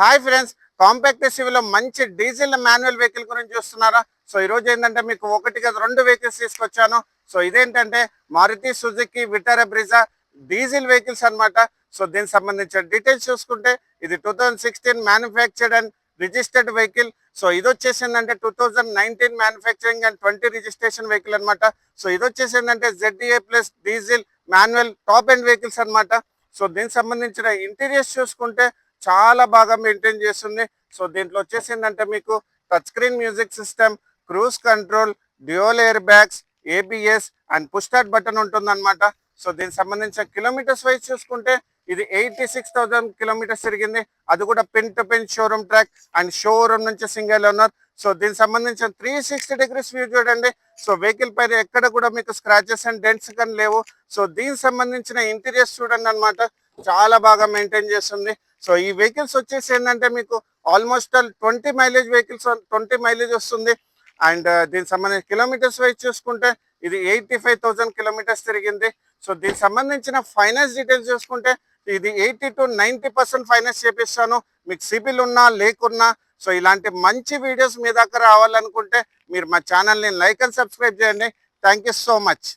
Hi friends, compact ఎస్యూవీలో మంచి diesel manual vehicle గురించి చూస్తున్నారా? సో ఈ రోజు ఏంటంటే మీకు ఒకటిగా రెండు వెహికల్స్ తీసుకొచ్చాను. సో ఇదేంటంటే Maruti Suzuki Vitara Brezza diesel vehicles అన్నమాట. సో దీనికి సంబంధించిన డీటెయిల్స్ చూసుకుంటే ఇది 2016 manufactured and registered vehicle. So ఇది వచ్చేసిందంటే 2019 మ్యానుఫ్యాక్చరింగ్ అండ్ 20 రిజిస్ట్రేషన్ వెహికల్ అనమాట. సో ఇది వచ్చేసిందంటే ZDA plus diesel manual top end vehicles అనమాట. సో దీనికి సంబంధించిన ఇంటీరియర్స్ చూసుకుంటే చాలా బాగా మెయింటైన్ చేస్తుంది. సో దీంట్లో వచ్చేసిందంటే మీకు touch screen music system, cruise control, dual air bags, ABS and push start button ఉంటుందన్నమాట. సో దీనికి సంబంధించిన కిలోమీటర్స్ వైజ్ చూసుకుంటే ఇది 86,000 కిలోమీటర్స్ తిరిగింది. అది కూడా pin to pin showroom track and showroom నుంచి సింగిల్ ఓనర్. సో దీనికి సంబంధించిన 360 డిగ్రీస్ వ్యూ చూడండి. సో వెహికల్ పైన ఎక్కడ కూడా మీకు స్క్రాచెస్ అండ్ డెంట్స్ కానీ లేవు. సో దీనికి సంబంధించిన ఇంటీరియర్స్ చూడండి అనమాట, చాలా బాగా మెయింటైన్ చేస్తుంది. సో ఈ వెహికల్స్ వచ్చేసి ఏంటంటే మీకు ఆల్మోస్ట్ 20 మైలేజ్ వెహికల్స్ 20 మైలేజ్ వస్తుంది. అండ్ దీనికి సంబంధించిన కిలోమీటర్స్ వైజ్ చూసుకుంటే ఇది 85,000 కిలోమీటర్స్ తిరిగింది. సో దీనికి సంబంధించిన ఫైనాన్స్ డీటెయిల్స్ చూసుకుంటే ఇది 80 to 90% ఫైనాన్స్ చేపిస్తాను, మీకు సిబిల్ ఉన్నా లేకున్నా. సో ఇలాంటి మంచి వీడియోస్ మీ దగ్గర రావాలనుకుంటే మీరు మా ఛానల్ని లైక్ అండ్ సబ్స్క్రైబ్ చేయండి. Thank you so much.